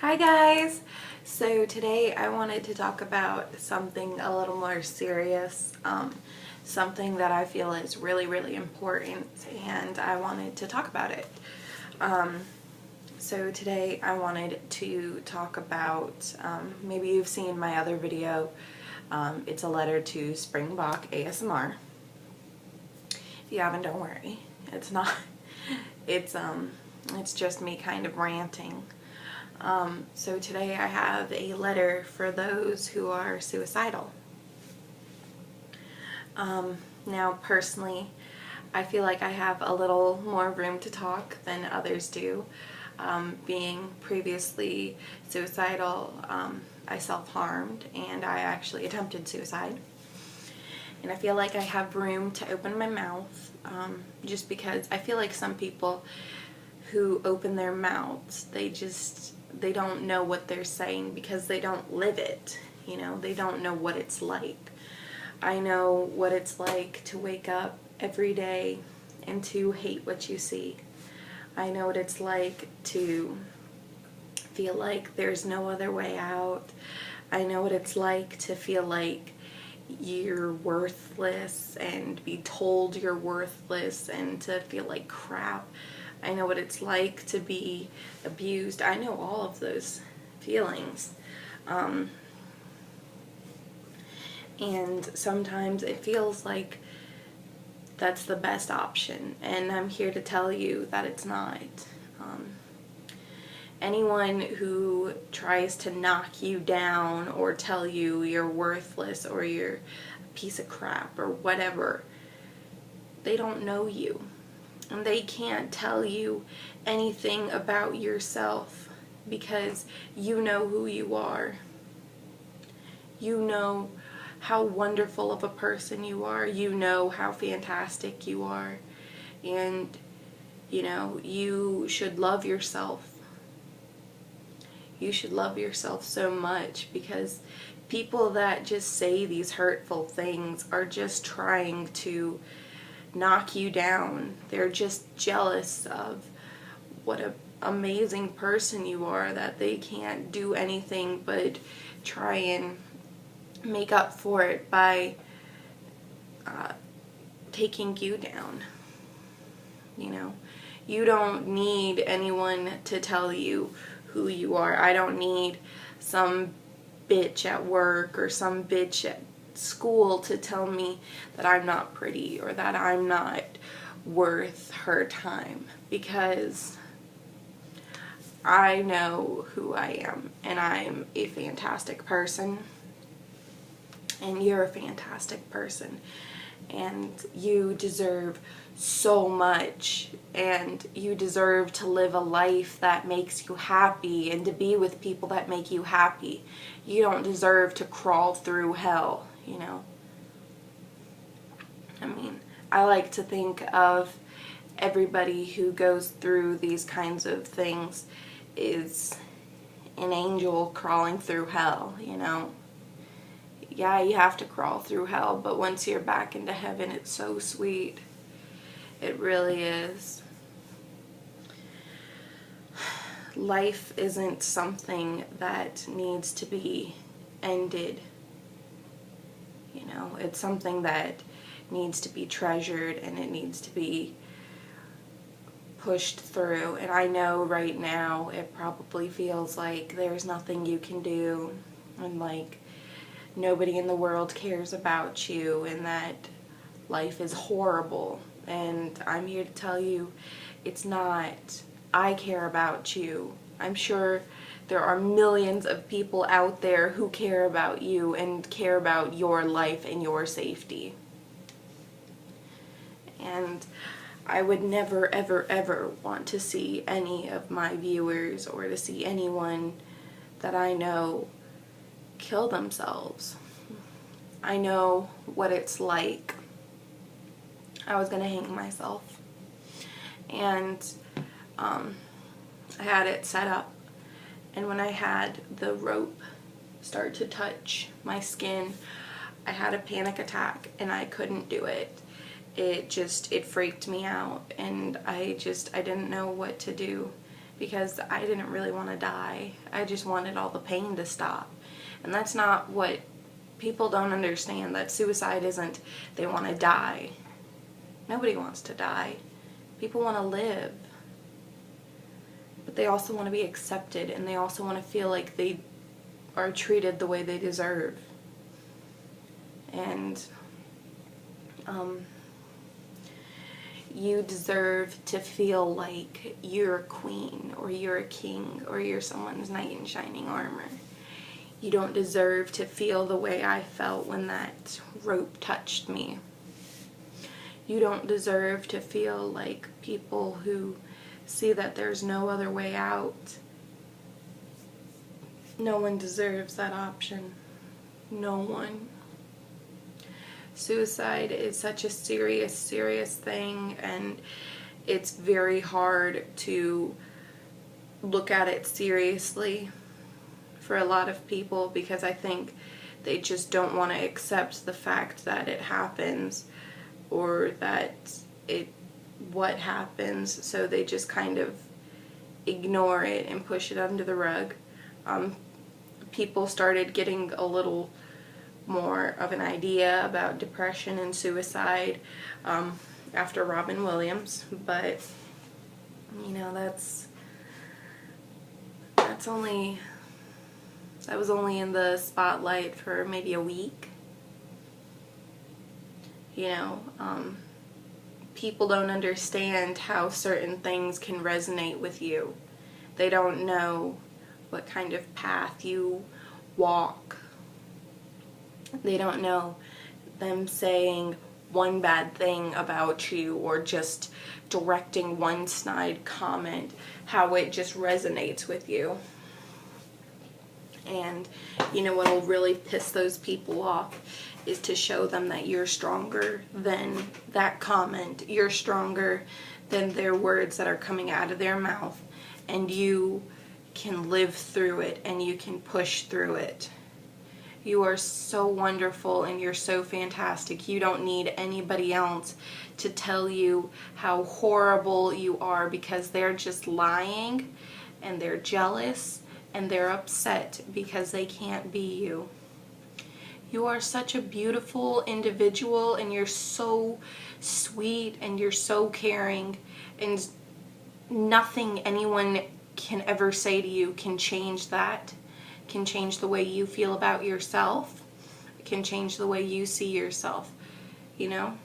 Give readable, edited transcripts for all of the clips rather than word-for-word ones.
Hi guys! So today I wanted to talk about something a little more serious, something that I feel is really important, and I wanted to talk about it. So today I wanted to talk about, maybe you've seen my other video, it's a letter to Springbok ASMR. If you haven't, don't worry. It's not, it's just me kind of ranting. So today I have a letter for those who are suicidal. Now personally, I feel like I have a little more room to talk than others do. Being previously suicidal, I self-harmed and I actually attempted suicide. And I feel like I have room to open my mouth, just because I feel like some people who open their mouths, they don't know what they're saying because they don't live it, you know, they don't know what it's like. I know what it's like to wake up every day and to hate what you see. I know what it's like to feel like there's no other way out. I know what it's like to feel like you're worthless and be told you're worthless and to feel like crap. I know what it's like to be abused. I know all of those feelings. And sometimes it feels like that's the best option. And I'm here to tell you that it's not. Anyone who tries to knock you down or tell you you're worthless or you're a piece of crap or whatever, they don't know you. And they can't tell you anything about yourself because you know who you are. You know how wonderful of a person you are. You know how fantastic you are. And, you know, you should love yourself. You should love yourself so much, because people that just say these hurtful things are just trying to knock you down. They're just jealous of what an amazing person you are, that they can't do anything but try and make up for it by taking you down. You know, you don't need anyone to tell you who you are. I don't need some bitch at work or some bitch at school to tell me that I'm not pretty or that I'm not worth her time, because I know who I am and I'm a fantastic person and you're a fantastic person, and you deserve so much, and you deserve to live a life that makes you happy and to be with people that make you happy. You don't deserve to crawl through hell, you know. I mean, I like to think of everybody who goes through these kinds of things is an angel crawling through hell, you know. Yeah, you have to crawl through hell, but once you're back into heaven, it's so sweet. It really is. Life isn't something that needs to be ended. You know, it's something that needs to be treasured and it needs to be pushed through. And I know right now it probably feels like there's nothing you can do, and like nobody in the world cares about you, and that life is horrible. And I'm here to tell you it's not. I care about you. I'm sure there are millions of people out there who care about you and care about your life and your safety. And I would never ever want to see any of my viewers or to see anyone that I know kill themselves. I know what it's like. I was gonna hang myself, and I had it set up, and when I had the rope start to touch my skin, I had a panic attack and I couldn't do it. It freaked me out, and I didn't know what to do. because I didn't really want to die. I just wanted all the pain to stop. And that's not what people don't understand, that suicide isn't they want to die. Nobody wants to die. People want to live. But they also want to be accepted, and they also want to feel like they are treated the way they deserve. And you deserve to feel like you're a queen, or you're a king, or you're someone's knight in shining armor. You don't deserve to feel the way I felt when that rope touched me. You don't deserve to feel like people who see that there's no other way out. No one deserves that option. No one. Suicide is such a serious, serious thing, and it's very hard to look at it seriously for a lot of people, because I think they just don't want to accept the fact that it happens, or that what happens, so they just kind of ignore it and push it under the rug. People started getting a little more of an idea about depression and suicide after Robin Williams, but you know, that was only in the spotlight for maybe a week. You know, people don't understand how certain things can resonate with you. They don't know what kind of path you walk. They don't know them saying one bad thing about you, or just directing one snide comment, how it just resonates with you. And you know what'll really piss those people off is to show them that you're stronger than that comment. You're stronger than their words that are coming out of their mouth, and you can live through it, and you can push through it. You are so wonderful, and you're so fantastic. You don't need anybody else to tell you how horrible you are, because they're just lying, and they're jealous, and they're upset because they can't be you. You are such a beautiful individual, and you're so sweet, and you're so caring, and nothing anyone can ever say to you can change that. Can change the way you feel about yourself. It can change the way you see yourself. You know?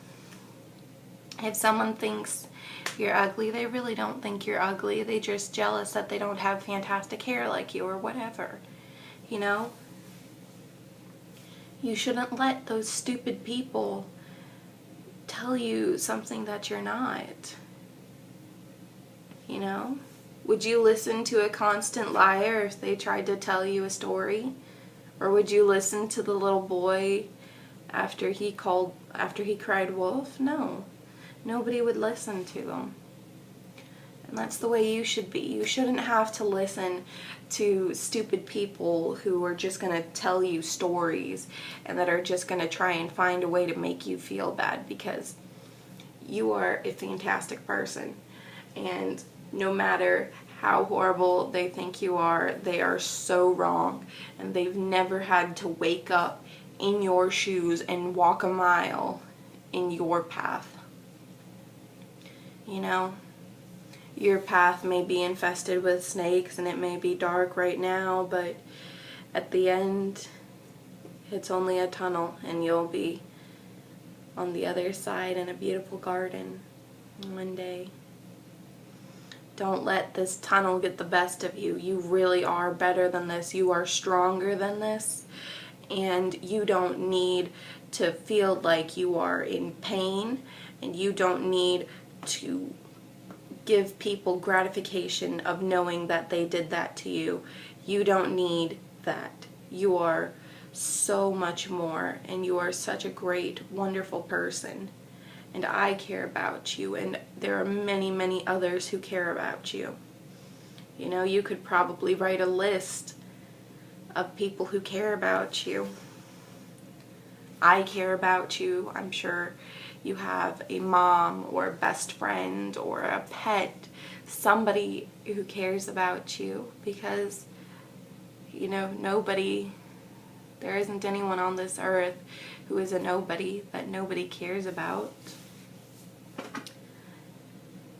If someone thinks you're ugly, they really don't think you're ugly. They're just jealous that they don't have fantastic hair like you, or whatever. You know? You shouldn't let those stupid people tell you something that you're not. You know? Would you listen to a constant liar if they tried to tell you a story? Or would you listen to the little boy after he cried wolf? No. Nobody would listen to him. And that's the way you should be. You shouldn't have to listen to stupid people who are just going to tell you stories, and that are just going to try and find a way to make you feel bad, because you are a fantastic person. And no matter how horrible they think you are, they are so wrong, and they've never had to wake up in your shoes and walk a mile in your path. You know, your path may be infested with snakes, and it may be dark right now, but at the end, it's only a tunnel, and you'll be on the other side in a beautiful garden one day. Don't let this tunnel get the best of you. You really are better than this. You are stronger than this. And you don't need to feel like you are in pain. And you don't need to give people gratification of knowing that they did that to you. You don't need that. You are so much more. And you are such a great, wonderful person. And I care about you, and there are many, many others who care about you. You know, you could probably write a list of people who care about you. I care about you. I'm sure you have a mom, or a best friend, or a pet, somebody who cares about you, because, you know, there isn't anyone on this earth who is a nobody that nobody cares about.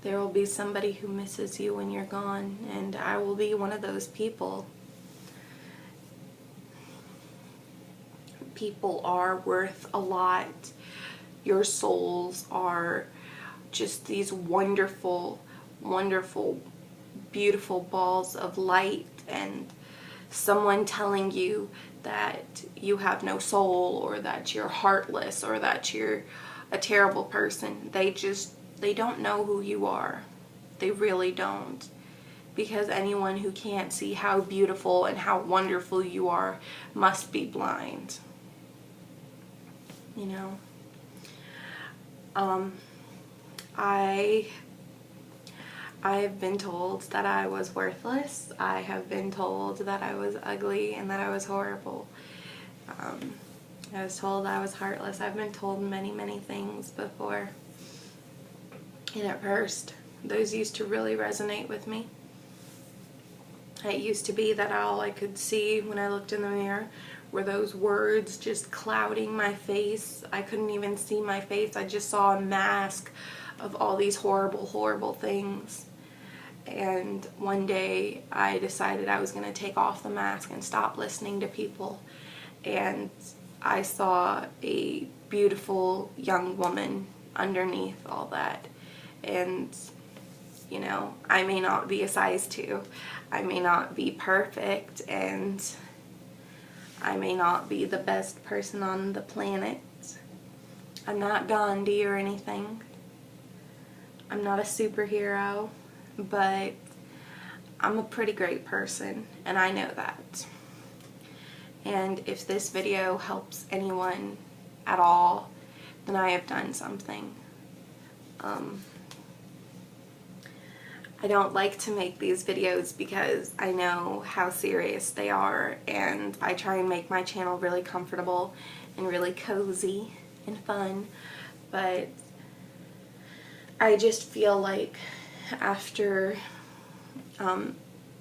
There will be somebody who misses you when you're gone, and I will be one of those people. People are worth a lot. Your souls are just these wonderful, wonderful, beautiful balls of light, and someone telling you that you have no soul, or that you're heartless, or that you're a terrible person, they don't know who you are. They really don't. Because anyone who can't see how beautiful and how wonderful you are must be blind. You know? I've been told that I was worthless. I have been told that I was ugly and that I was horrible. I was told I was heartless. I've been told many, many things before. And at first, those used to really resonate with me. It used to be that all I could see when I looked in the mirror were those words just clouding my face. I couldn't even see my face. I just saw a mask of all these horrible, horrible things. And one day I decided I was going to take off the mask and stop listening to people. And I saw a beautiful young woman underneath all that. And, you know, I may not be a size 2. I may not be perfect, and I may not be the best person on the planet. I'm not Gandhi or anything. I'm not a superhero, but I'm a pretty great person, and I know that. And if this video helps anyone at all, then I have done something. I don't like to make these videos because I know how serious they are, and I try and make my channel really comfortable and really cozy and fun, but I just feel like after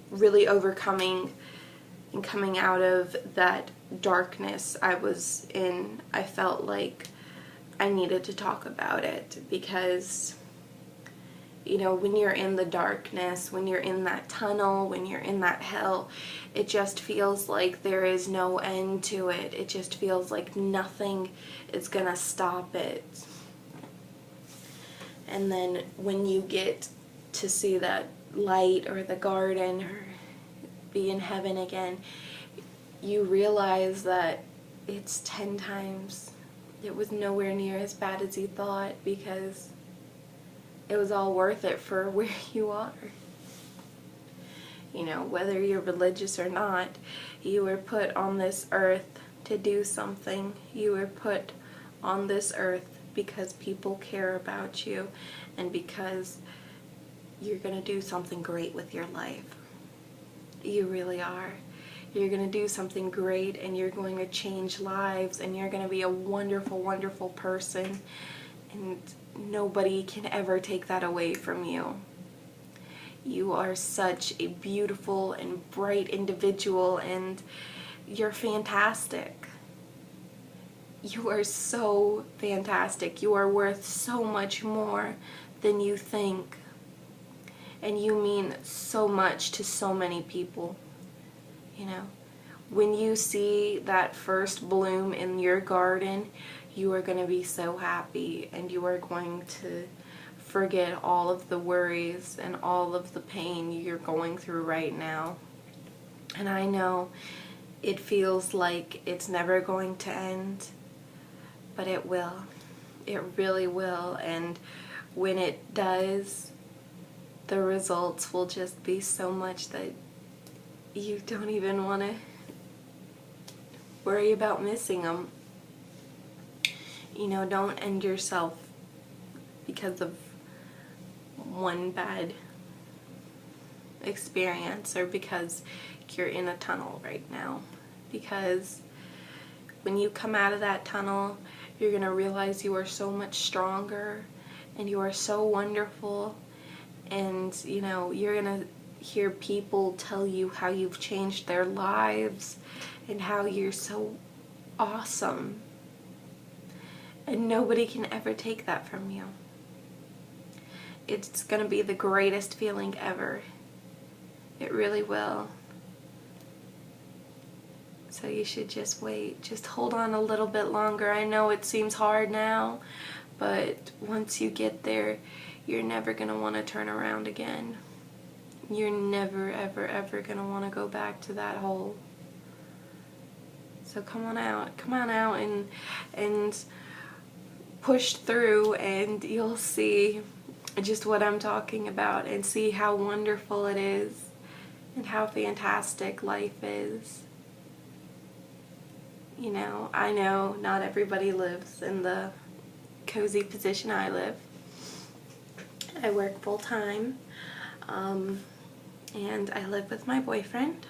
really overcoming and coming out of that darkness I was in, I felt like I needed to talk about it, because, you know, when you're in the darkness, when you're in that tunnel, when you're in that hell, it just feels like there is no end to it. It just feels like nothing is gonna stop it. And then when you get to see that light or the garden or be in heaven again, you realize that it's 10 times. It was nowhere near as bad as you thought, because it was all worth it for where you are. You know, whether you're religious or not, you were put on this earth to do something. You were put on this earth because people care about you, and because you're going to do something great with your life. You really are. You're going to do something great, and you're going to change lives, and you're going to be a wonderful, wonderful person, and nobody can ever take that away from you. You are such a beautiful and bright individual, and you're fantastic. You are so fantastic. You are worth so much more than you think. And you mean so much to so many people. You know, when you see that first bloom in your garden, you are going to be so happy, and you are going to forget all of the worries and all of the pain you're going through right now. And I know it feels like it's never going to end, but it will. It really will. And when it does, the results will just be so much that you don't even want to worry about missing them. You know, don't end yourself because of one bad experience, or because you're in a tunnel right now. Because when you come out of that tunnel, you're going to realize you are so much stronger, and you are so wonderful, And, you know, you're going to hear people tell you how you've changed their lives and how you're so awesome. And nobody can ever take that from you. It's going to be the greatest feeling ever. It really will. So you should just wait. Just hold on a little bit longer. I know it seems hard now, but once you get there, you're never going to want to turn around again. You're never, ever, ever going to want to go back to that hole. So come on out and push through, and you'll see just what I'm talking about, and see how wonderful it is and how fantastic life is. You know, I know not everybody lives in the cozy position I live. I work full time, and I live with my boyfriend.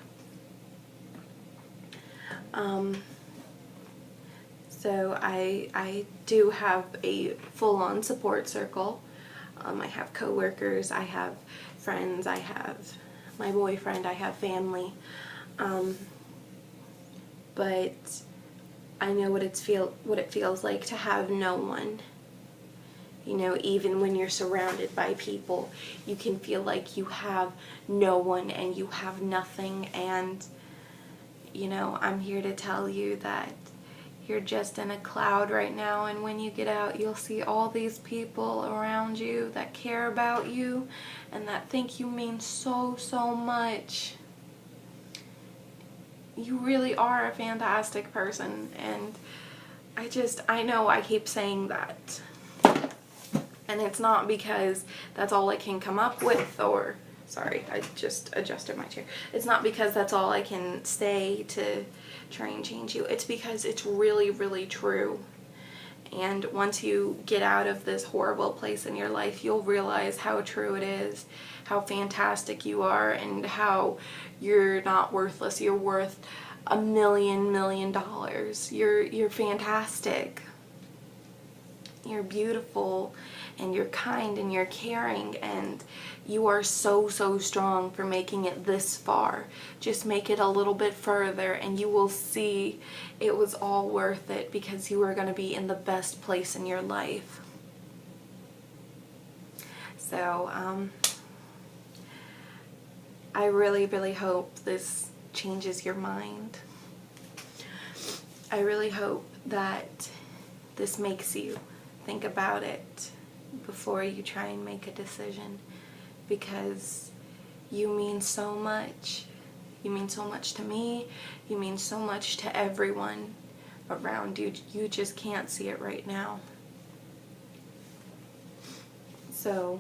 So I do have a full-on support circle. I have coworkers, I have friends, I have my boyfriend, I have family. But I know what it feels like to have no one. You know, even when you're surrounded by people, you can feel like you have no one and you have nothing. And, you know, I'm here to tell you that you're just in a cloud right now, and when you get out, you'll see all these people around you that care about you and that think you mean so, so much. You really are a fantastic person, and I know I keep saying that. And it's not because that's all I can come up with, or, sorry, I just adjusted my chair. It's not because that's all I can say to try and change you. It's because it's really, really true. And once you get out of this horrible place in your life, you'll realize how true it is, how fantastic you are, and how you're not worthless. You're worth $1 million. You're fantastic. You're beautiful, and you're kind, and you're caring, and you are so, so strong for making it this far. Just make it a little bit further, and you will see it was all worth it, because you are going to be in the best place in your life. So, I really, really hope this changes your mind. I really hope that this makes you think about it before you try and make a decision, because you mean so much. You mean so much to me. You mean so much to everyone around you. You just can't see it right now. So,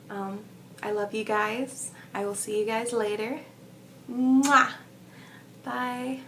I love you guys. I will see you guys later. Mwah! Bye.